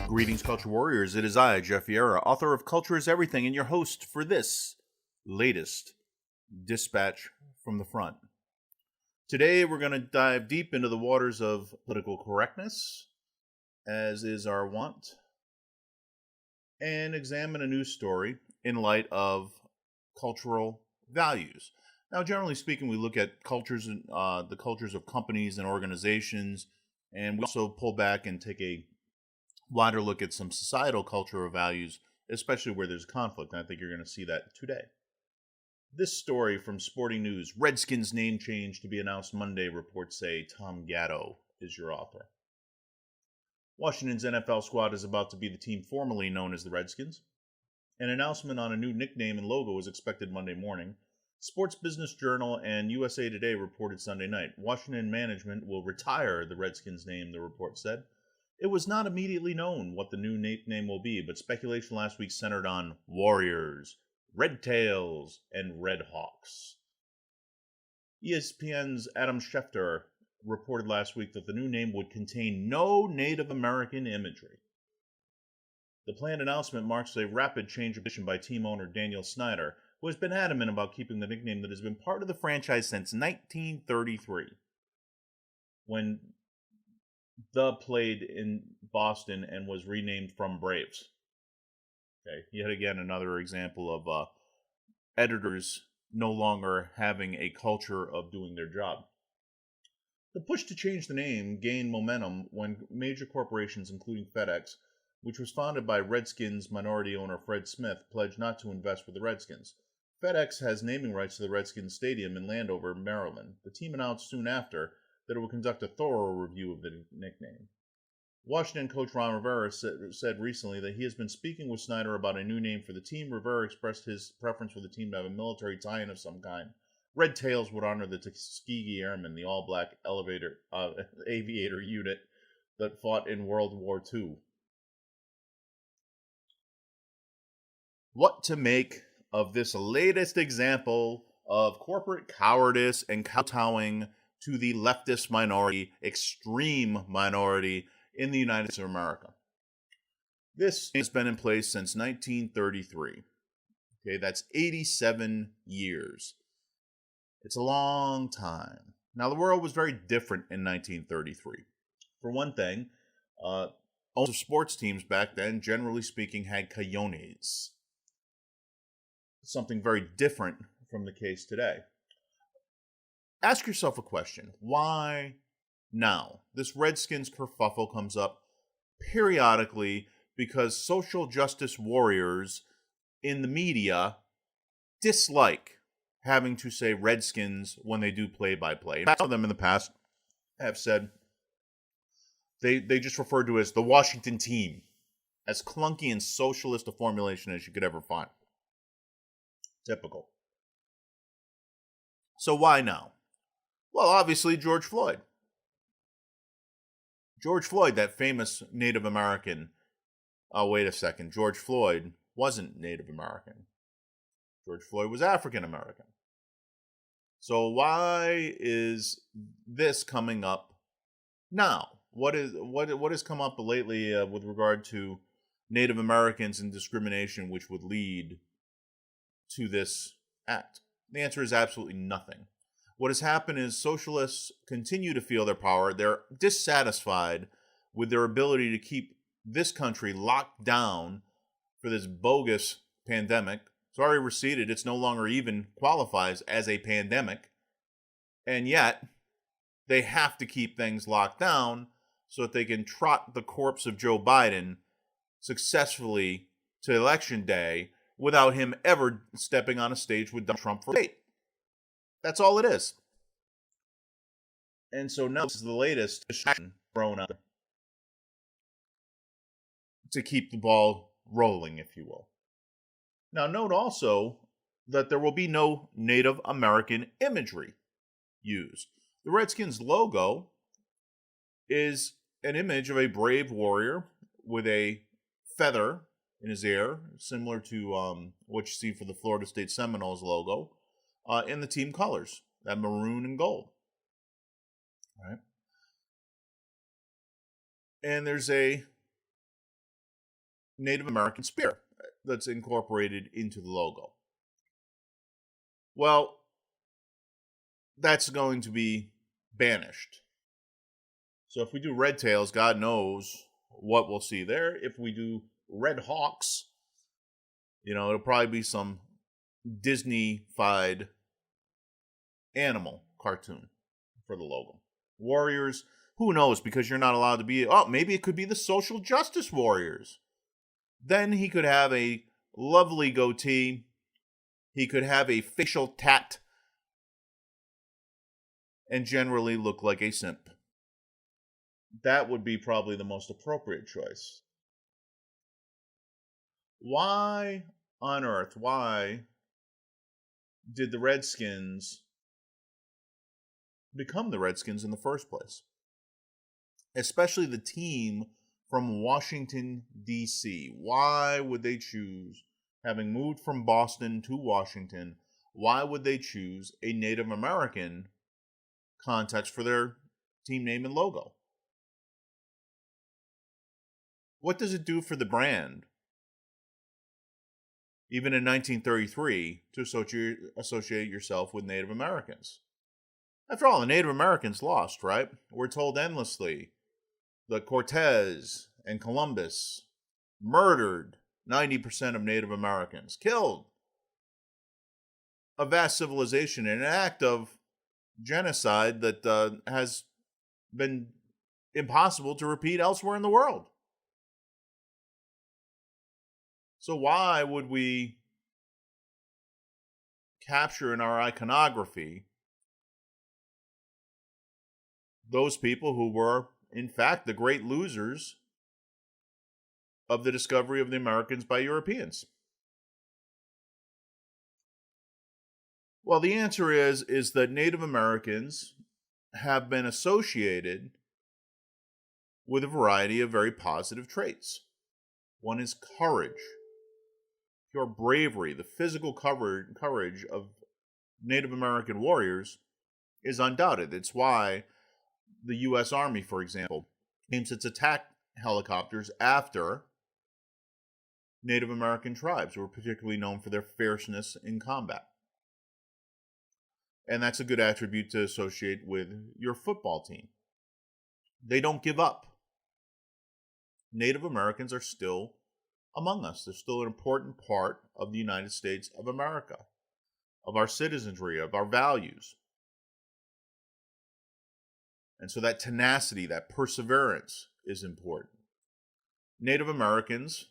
Greetings, Culture Warriors. It is I, Jeff Vieira, author of Culture is Everything, and your host for this latest dispatch from the front. Today, we're going to dive deep into the waters of political correctness, as is our wont, and examine a news story in light of cultural values. Now, generally speaking, we look at cultures and the cultures of companies and organizations, and we also pull back and take a wider look at some societal cultural values, especially where there's conflict, and I think you're going to see that today. This story from Sporting News: Redskins name change to be announced Monday, reports say. Tom Gatto is your author. Washington's NFL squad is about to be the team formerly known as the Redskins. An announcement on a new nickname and logo is expected Monday morning. Sports Business Journal and USA Today reported Sunday night. Washington management will retire the Redskins name, the report said. It was not immediately known what the new nickname will be, but speculation last week centered on Warriors, Red Tails, and Red Hawks. ESPN's Adam Schefter reported last week that the new name would contain no Native American imagery. The planned announcement marks a rapid change of position by team owner Daniel Snyder, who has been adamant about keeping the nickname that has been part of the franchise since 1933, when the played in Boston and was renamed from Braves. Okay, yet again another example of editors no longer having a culture of doing their job. The push to change the name gained momentum when major corporations, including FedEx, which was founded by Redskins minority owner Fred Smith, pledged not to invest with the Redskins. FedEx has naming rights to the Redskins Stadium in Landover, Maryland. The team announced soon after that it will conduct a thorough review of the nickname. Washington coach Ron Rivera said recently that he has been speaking with Snyder about a new name for the team. Rivera expressed his preference for the team to have a military tie-in of some kind. Red Tails would honor the Tuskegee Airmen, the all-black aviator unit that fought in World War II. What to make of this latest example of corporate cowardice and kowtowing to the leftist minority, extreme minority in the United States of America? This has been in place since 1933. Okay, that's 87 years. It's a long time. Now, the world was very different in 1933. For one thing, owners of sports teams back then, generally speaking, had coyones. Something very different from the case today. Ask yourself a question. Why now? This Redskins kerfuffle comes up periodically because social justice warriors in the media dislike having to say Redskins when they do play-by-play. Some of them in the past have said they just referred to it as the Washington team, as clunky and socialist a formulation as you could ever find. Typical. So why now? Well, obviously, George Floyd. George Floyd, that famous Native American. Oh, wait a second. George Floyd wasn't Native American. George Floyd was African American. So why is this coming up now? What has come up lately with regard to Native Americans and discrimination which would lead to this act? The answer is absolutely nothing. What has happened is socialists continue to feel their power. They're dissatisfied with their ability to keep this country locked down for this bogus pandemic. It's already receded. It's no longer even qualifies as a pandemic. And yet, they have to keep things locked down so that they can trot the corpse of Joe Biden successfully to Election Day without him ever stepping on a stage with Donald Trump for debate. That's all it is. And so now this is the latest distraction thrown out to keep the ball rolling, if you will. Now, note also that there will be no Native American imagery used. The Redskins logo is an image of a brave warrior with a feather in his ear, similar to what you see for the Florida State Seminoles logo. in the team colors, that maroon and gold. Right? And there's a Native American spear that's incorporated into the logo. Well, that's going to be banished. So if we do red tails, God knows what we'll see there. If we do red hawks, it'll probably be some Disney-fied animal cartoon for the logo. Warriors, who knows, because you're not allowed to be, maybe it could be the social justice warriors. Then he could have a lovely goatee. He could have a facial tat and generally look like a simp. That would be probably the most appropriate choice. Why on earth, why did the Redskins become the Redskins in the first place? Especially the team from Washington, D.C. Why would they choose, having moved from Boston to Washington, why would they choose a Native American context for their team name and logo? What does it do for the brand, even in 1933, to associate yourself with Native Americans? After all, the Native Americans lost, right? We're told endlessly that Cortez and Columbus murdered 90% of Native Americans, killed a vast civilization in an act of genocide that has been impossible to repeat elsewhere in the world. So why would we capture in our iconography those people who were, in fact, the great losers of the discovery of the Americans by Europeans? Well, the answer is that Native Americans have been associated with a variety of very positive traits. One is courage, pure bravery. The physical courage of Native American warriors is undoubted. It's why the U.S. Army, for example, aims its attack helicopters after Native American tribes who are particularly known for their fierceness in combat. And that's a good attribute to associate with your football team. They don't give up. Native Americans are still among us. They're still an important part of the United States of America, of our citizenry, of our values. And so that tenacity, that perseverance is important. Native Americans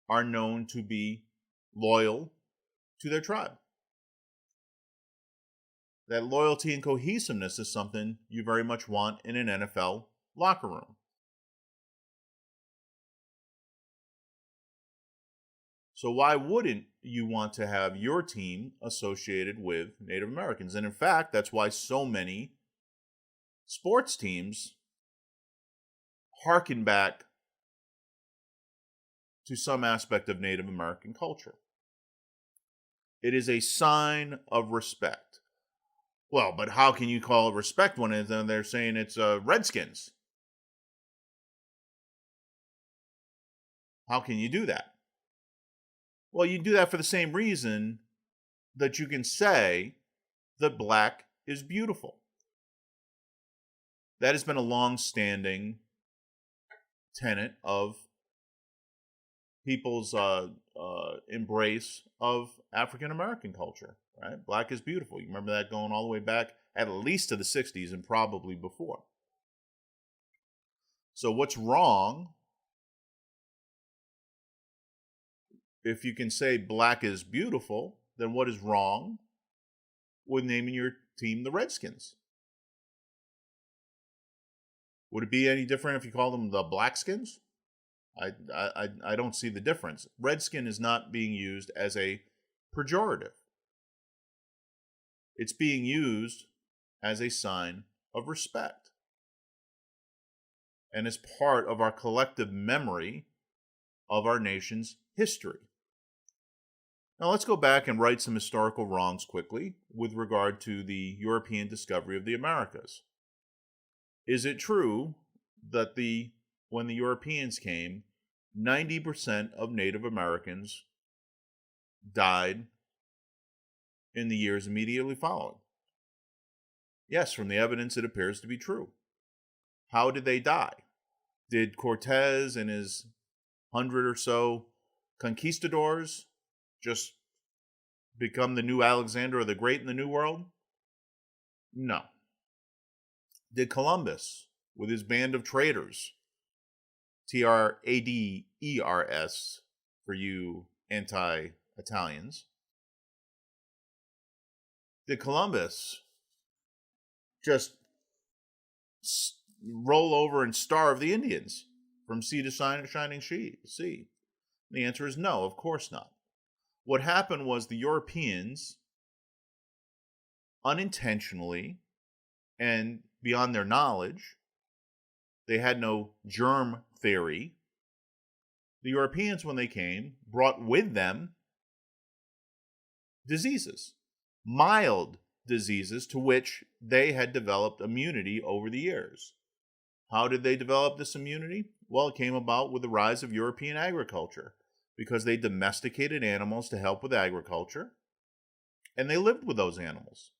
are known to be loyal to their tribe. That loyalty and cohesiveness is something you very much want in an NFL locker room. So why wouldn't you want to have your team associated with Native Americans? And in fact, that's why so many sports teams harken back to some aspect of Native American culture. It is a sign of respect. Well, but how can you call it respect when they're saying it's Redskins? How can you do that? Well, you do that for the same reason that you can say that black is beautiful. That has been a long-standing tenet of people's embrace of African American culture, right? Black is beautiful. You remember that going all the way back at least to the 60s and probably before. So what's wrong if you can say black is beautiful? Then what is wrong with naming your team the Redskins? Would it be any different if you call them the Blackskins? I don't see the difference. Redskin is not being used as a pejorative. It's being used as a sign of respect and as part of our collective memory of our nation's history. Now let's go back and right some historical wrongs quickly with regard to the European discovery of the Americas. Is it true that when the Europeans came, 90% of Native Americans died in the years immediately following? Yes, from the evidence it appears to be true. How did they die? Did Cortez and his 100 or so conquistadors just become the new Alexander the Great in the New World? No. Did Columbus, with his band of traders, Traders for you anti-Italians, did Columbus just roll over and starve the Indians from sea to shining sea? The answer is no, of course not. What happened was the Europeans unintentionally and beyond their knowledge, they had no germ theory. The Europeans, when they came, brought with them diseases, mild diseases to which they had developed immunity over the years. How did they develop this immunity? Well, it came about with the rise of European agriculture because they domesticated animals to help with agriculture, and they lived with those animals.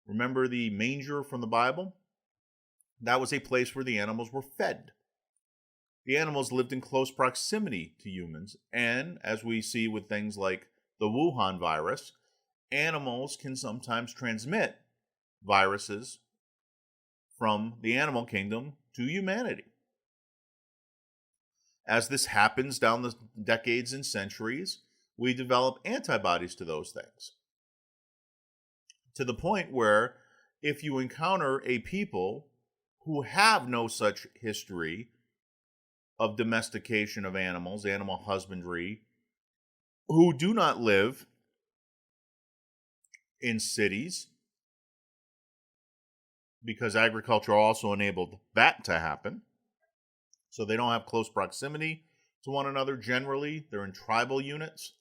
Remember the manger from the Bible? That was a place where the animals were fed. The animals lived in close proximity to humans, and as we see with things like the Wuhan virus, animals can sometimes transmit viruses from the animal kingdom to humanity. As this happens down the decades and centuries, we develop antibodies to those things. To the point where if you encounter a people who have no such history of domestication of animals, animal husbandry, who do not live in cities, because agriculture also enabled that to happen, so they don't have close proximity to one another generally, they're in tribal units,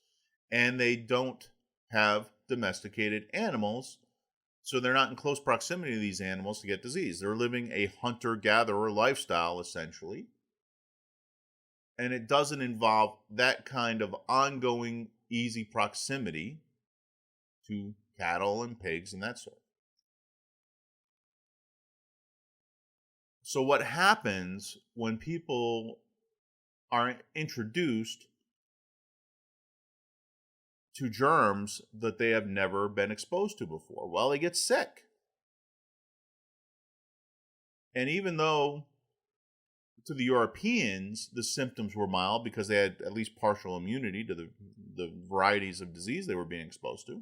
and they don't have domesticated animals, so they're not in close proximity to these animals to get disease. They're living a hunter-gatherer lifestyle, essentially. And it doesn't involve that kind of ongoing, easy proximity to cattle and pigs and that sort. So what happens when people are introduced to germs that they have never been exposed to before? Well, they get sick. And even though to the Europeans the symptoms were mild because they had at least partial immunity to the varieties of disease they were being exposed to,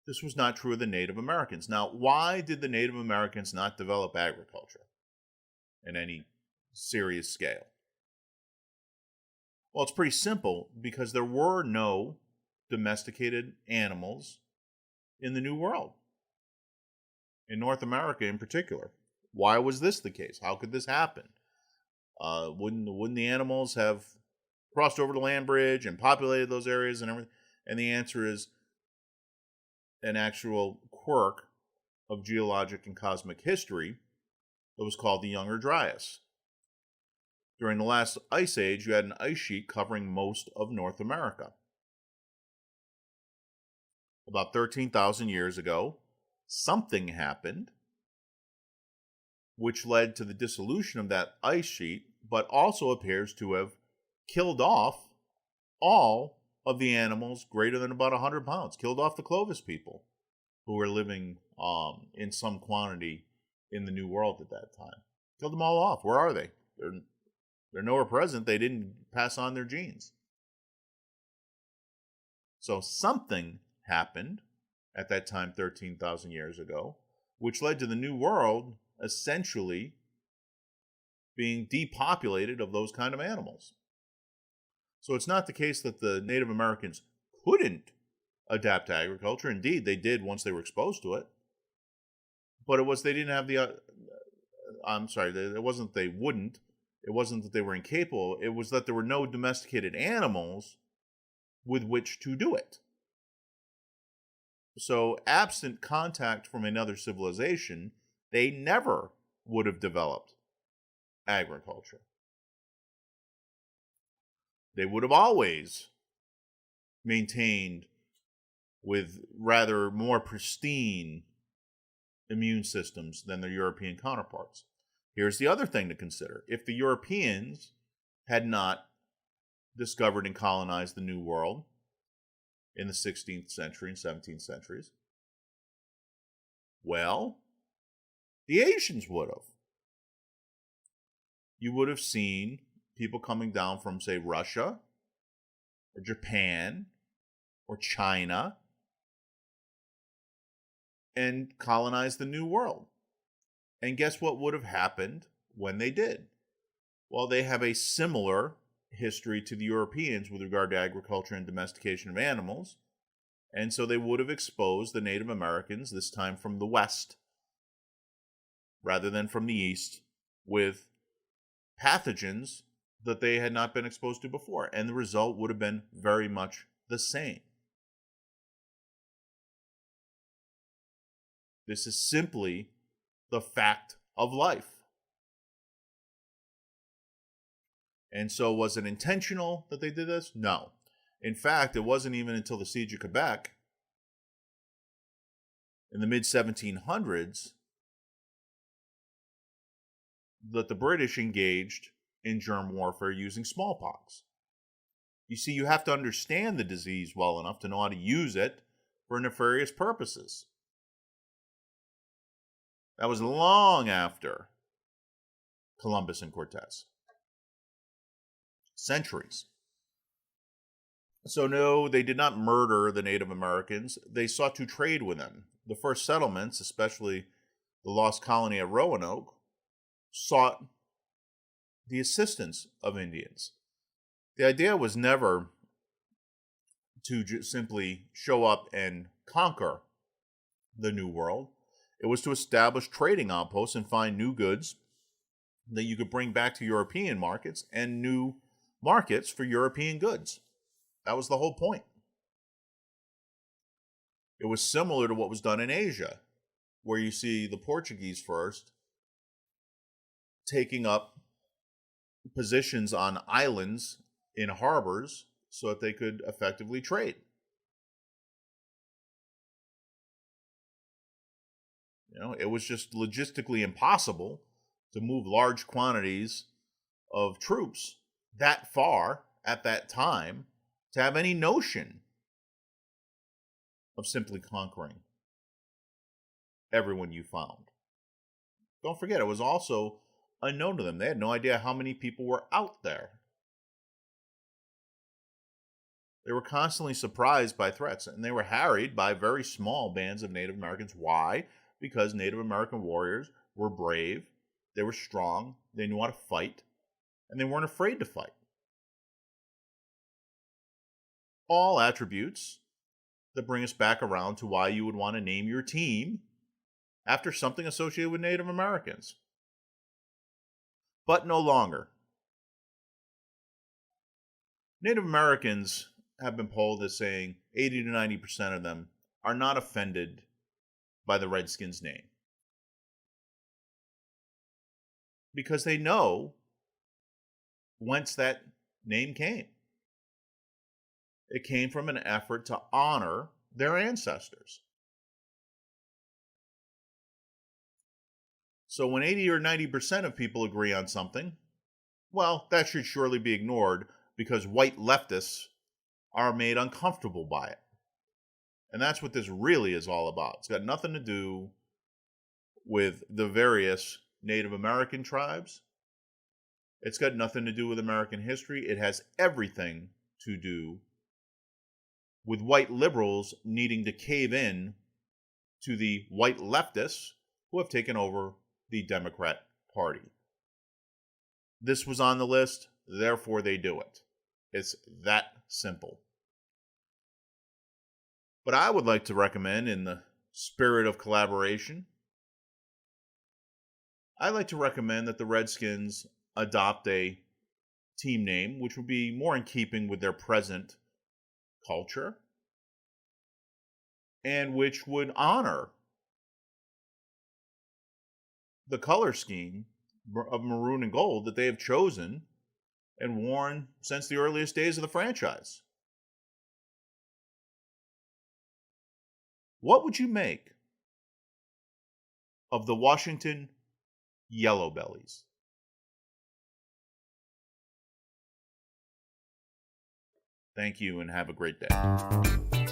this was not true of the Native Americans. Now, why did the Native Americans not develop agriculture in any serious scale? Well, it's pretty simple, because there were no domesticated animals in the New World, in North America in particular. Why was this the case? How could this happen? Wouldn't the animals have crossed over the land bridge and populated those areas and everything? And the answer is an actual quirk of geologic and cosmic history that was called the Younger Dryas. During the last ice age, you had an ice sheet covering most of North America. About 13,000 years ago, something happened which led to the dissolution of that ice sheet, but also appears to have killed off all of the animals greater than about 100 pounds, killed off the Clovis people who were living in some quantity in the New World at that time. Killed them all off. Where are they? They're nowhere present. They didn't pass on their genes. So something happened at that time 13,000 years ago, which led to the New World essentially being depopulated of those kind of animals. So it's not the case that the Native Americans couldn't adapt to agriculture. Indeed, they did once they were exposed to it. But it was they didn't have the... it wasn't they wouldn't. It wasn't that they were incapable. It was that there were no domesticated animals with which to do it. So, absent contact from another civilization, they never would have developed agriculture. They would have always maintained with rather more pristine immune systems than their European counterparts. Here's the other thing to consider. If the Europeans had not discovered and colonized the New World in the 16th century and 17th centuries, well, the Asians would have. You would have seen people coming down from, say, Russia or Japan or China and colonize the New World. And guess what would have happened when they did? Well, they have a similar history to the Europeans with regard to agriculture and domestication of animals. And so they would have exposed the Native Americans, this time from the West, rather than from the East, with pathogens that they had not been exposed to before. And the result would have been very much the same. This is simply the fact of life. And so was it intentional that they did this? No. In fact, it wasn't even until the Siege of Quebec in the mid-1700s that the British engaged in germ warfare using smallpox. You see, you have to understand the disease well enough to know how to use it for nefarious purposes. That was long after Columbus and Cortez. Centuries. So no, they did not murder the Native Americans. They sought to trade with them. The first settlements, especially the lost colony at Roanoke, sought the assistance of Indians. The idea was never to simply show up and conquer the New World. It was to establish trading outposts and find new goods that you could bring back to European markets and new markets for European goods. That was the whole point. It was similar to what was done in Asia, where you see the Portuguese first taking up positions on islands in harbors so that they could effectively trade. You know, it was just logistically impossible to move large quantities of troops that far at that time to have any notion of simply conquering everyone you found. Don't forget, it was also unknown to them. They had no idea how many people were out there. They were constantly surprised by threats, and they were harried by very small bands of Native Americans. Why? Because Native American warriors were brave, they were strong, they knew how to fight, and they weren't afraid to fight. All attributes that bring us back around to why you would want to name your team after something associated with Native Americans. But no longer. Native Americans have been polled as saying 80 to 90% of them are not offended by the Redskins name, because they know whence that name came. It came from an effort to honor their ancestors. So when 80 or 90% of people agree on something, well, that should surely be ignored because white leftists are made uncomfortable by it. And that's what this really is all about. It's got nothing to do with the various Native American tribes. It's got nothing to do with American history. It has everything to do with white liberals needing to cave in to the white leftists who have taken over the Democrat Party. This was on the list, therefore they do it. It's that simple. But I would like to recommend, in the spirit of collaboration, I'd like to recommend that the Redskins adopt a team name which would be more in keeping with their present culture and which would honor the color scheme of maroon and gold that they have chosen and worn since the earliest days of the franchise. What would you make of the Washington Yellow Bellies? Thank you and have a great day.